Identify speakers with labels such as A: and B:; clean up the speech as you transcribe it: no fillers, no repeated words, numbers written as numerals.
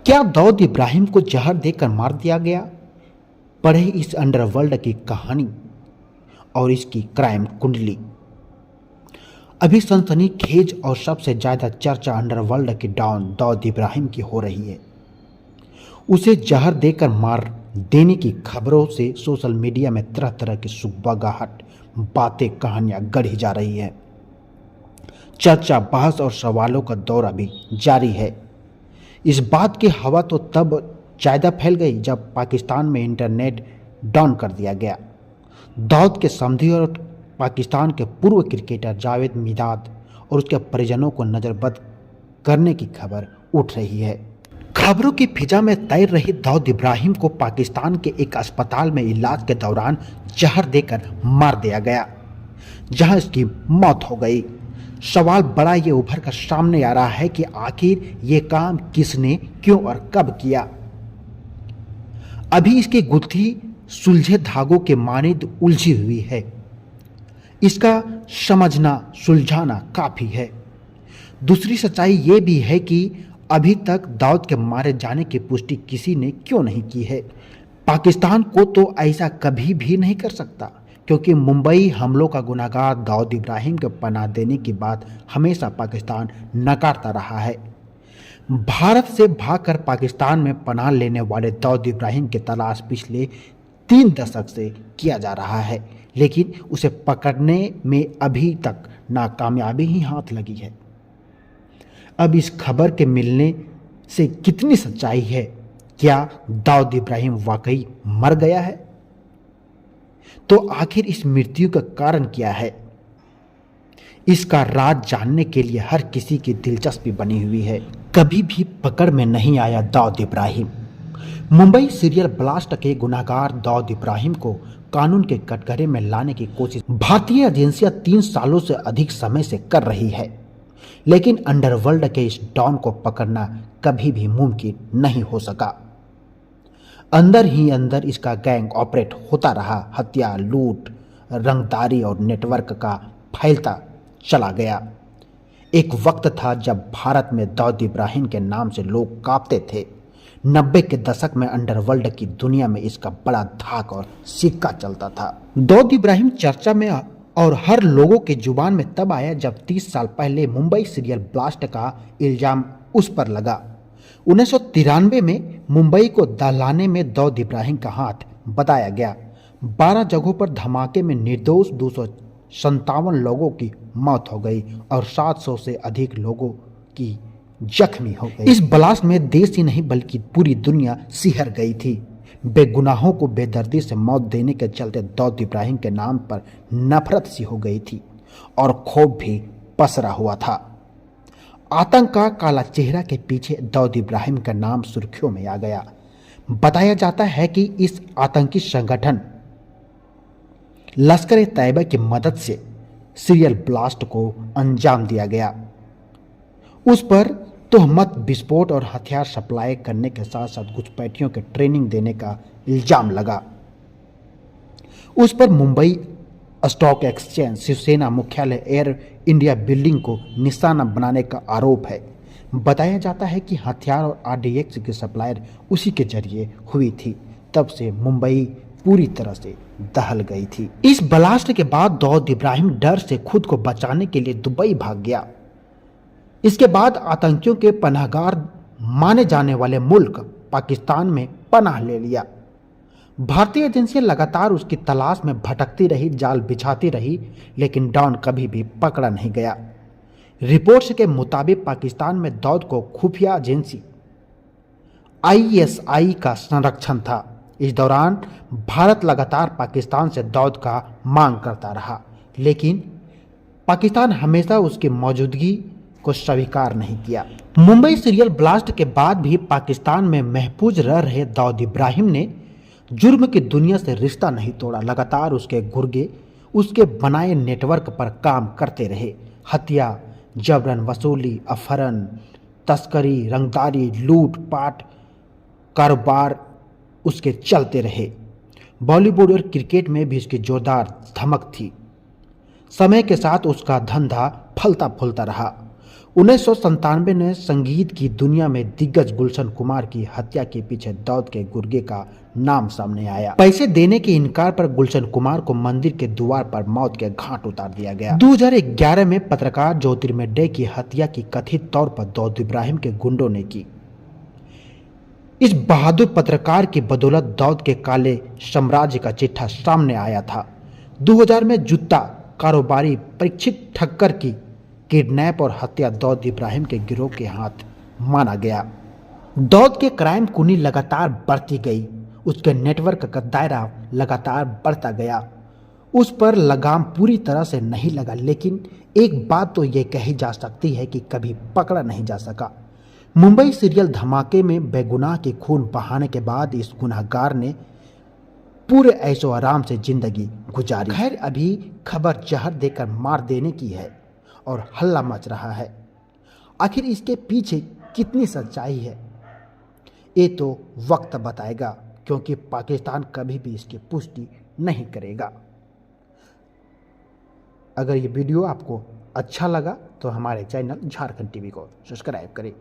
A: क्या दाऊद इब्राहिम को जहर देकर मार दिया गया? पढ़े इस अंडरवर्ल्ड की कहानी और इसकी क्राइम कुंडली। अभी सनसनीखेज और सबसे ज्यादा चर्चा अंडरवर्ल्ड के डॉन दाऊद इब्राहिम की हो रही है। उसे जहर देकर मार देने की खबरों से सोशल मीडिया में तरह तरह की सुबगाहट बातें कहानियां गढ़ी जा रही है। चर्चा, बहस और सवालों का दौर अभी जारी है। इस बात की हवा तो तब ज़्यादा फैल गई जब पाकिस्तान में इंटरनेट डाउन कर दिया गया। दाऊद के समधी और पाकिस्तान के पूर्व क्रिकेटर जावेद मिदाद और उसके परिजनों को नज़रबंद करने की खबर उठ रही है। खबरों की फिजा में तैर रही दाऊद इब्राहिम को पाकिस्तान के एक अस्पताल में इलाज के दौरान जहर देकर मार दिया गया, जहां इसकी मौत हो गई। सवाल बड़ा ये उभर कर सामने आ रहा है कि आखिर ये काम किसने, क्यों और कब किया। अभी इसकी गुत्थी सुलझे धागों के मानिंद उलझी हुई है। इसका समझना, सुलझाना काफी है। दूसरी सच्चाई ये भी है कि अभी तक दाऊद के मारे जाने की पुष्टि किसी ने क्यों नहीं की है। पाकिस्तान को तो ऐसा कभी भी नहीं कर सकता, क्योंकि मुंबई हमलों का गुनहगार दाऊद इब्राहिम को पनाह देने की बात हमेशा पाकिस्तान नकारता रहा है। भारत से भागकर पाकिस्तान में पनाह लेने वाले दाऊद इब्राहिम की तलाश पिछले 3 दशक से किया जा रहा है, लेकिन उसे पकड़ने में अभी तक नाकामयाबी ही हाथ लगी है। अब इस खबर के मिलने से कितनी सच्चाई है? क्या दाऊद इब्राहिम वाकई मर गया है? तो आखिर इस मृत्यु का कारण क्या है? इसका राज जानने के लिए हर किसी की दिलचस्पी बनी हुई है। कभी भी पकड़ में नहीं आया दाऊद इब्राहिम। मुंबई सीरियल ब्लास्ट के गुनहगार दाऊद इब्राहिम को कानून के कटघरे में लाने की कोशिश भारतीय एजेंसियां 3 सालों से अधिक समय से कर रही है, लेकिन अंडरवर्ल्ड के इस डॉन को पकड़ना कभी भी मुमकिन नहीं हो सका। अंदर ही अंदर इसका गैंग ऑपरेट होता रहा। हत्या, लूट, रंगदारी और नेटवर्क का फैलता चला गया। एक वक्त था जब भारत में दाऊद इब्राहिम के नाम से लोग कांपते थे। 90 के दशक में अंडरवर्ल्ड की दुनिया में इसका बड़ा धाक और सिक्का चलता था। दाऊद इब्राहिम चर्चा में और हर लोगों के जुबान में तब आया जब 30 साल पहले मुंबई सीरियल ब्लास्ट का इल्जाम उस पर लगा। 1993 में मुंबई को दहलाने में दाऊद इब्राहिम का हाथ बताया गया। 12 जगहों पर धमाके में निर्दोष 257 लोगों की मौत हो गई और 700 से अधिक लोगों की जख्मी हो गई। इस ब्लास्ट में देश ही नहीं बल्कि पूरी दुनिया सिहर गई थी। बेगुनाहों को बेदर्दी से मौत देने के चलते दाऊद इब्राहिम के नाम पर नफरत सी हो गई थी और खौफ भी पसरा हुआ था। आतंक का काला चेहरा के पीछे दाऊद इब्राहिम का नाम सुर्खियों में आ गया। बताया जाता है कि इस आतंकी संगठन लश्कर ए तैयबा की मदद से सीरियल ब्लास्ट को अंजाम दिया गया। उस पर तोहमत, विस्फोट और हथियार सप्लाई करने के साथ साथ घुसपैठियों के ट्रेनिंग देने का इल्जाम लगा। उस पर मुंबई स्टॉक एक्सचेंज, शिवसेना मुख्यालय, एयर इंडिया बिल्डिंग को निशाना बनाने का आरोप है। बताया जाता है कि हथियार और आरडीएक्स की सप्लायर उसी के जरिए हुई थी। तब से मुंबई पूरी तरह से दहल गई थी। इस ब्लास्ट के बाद दाऊद इब्राहिम डर से खुद को बचाने के लिए दुबई भाग गया। इसके बाद आतंकियों के पनाहगार माने जाने वाले मुल्क पाकिस्तान में पनाह ले लिया। भारतीय एजेंसियां लगातार उसकी तलाश में भटकती रही, जाल बिछाती रही, लेकिन डॉन कभी भी पकड़ा नहीं गया। रिपोर्ट्स के मुताबिक पाकिस्तान में दाऊद को खुफिया एजेंसी आईएसआई का संरक्षण था। इस दौरान भारत लगातार पाकिस्तान से दाऊद का मांग करता रहा, लेकिन पाकिस्तान हमेशा उसकी मौजूदगी को स्वीकार नहीं किया। मुंबई सीरियल ब्लास्ट के बाद भी पाकिस्तान में महफूज रह रहे दाऊद इब्राहिम ने जुर्म की दुनिया से रिश्ता नहीं तोड़ा। लगातार उसके गुर्गे उसके बनाए नेटवर्क पर काम करते रहे। हत्या, जबरन वसूली, अपहरण, तस्करी, रंगदारी, लूट पाट कारोबार उसके चलते रहे। बॉलीवुड और क्रिकेट में भी उसकी जोरदार धमक थी। समय के साथ उसका धंधा फलता फूलता रहा। 1997 में संगीत की दुनिया में दिग्गज गुलशन कुमार की हत्या के पीछे दाऊद के गुर्गे का नाम सामने आया। पैसे देने के इनकार पर गुलशन कुमार को मंदिर के द्वार पर मौत के घाट उतार दिया गया। 2011 में पत्रकार ज्योतिर्मय डे की हत्या की कथित तौर पर दाऊद इब्राहिम के गुंडों ने की। इस बहादुर पत्रकार की बदौलत दाऊद के काले साम्राज्य का चिट्ठा सामने आया था। 2000 में जूता कारोबारी परीक्षित ठक्कर की किडनैप और हत्या दाऊद इब्राहिम के गिरोह के हाथ माना गया। दाऊद के क्राइम कुनी लगातार बढ़ती गई, उसके नेटवर्क का दायरा लगातार बढ़ता गया। उस पर लगाम पूरी तरह से नहीं लगा, लेकिन एक बात तो यह कही जा सकती है कि कभी पकड़ा नहीं जा सका। मुंबई सीरियल धमाके में बेगुनाह के खून बहाने के बाद इस गुनहगार ने पूरे ऐशो आराम से जिंदगी गुजारी। खैर, अभी खबर जहर देकर मार देने की है और हल्ला मच रहा है। आखिर इसके पीछे कितनी सच्चाई है, ये तो वक्त बताएगा, क्योंकि पाकिस्तान कभी भी इसकी पुष्टि नहीं करेगा। अगर ये वीडियो आपको अच्छा लगा तो हमारे चैनल झारखंड टीवी को सब्सक्राइब करें।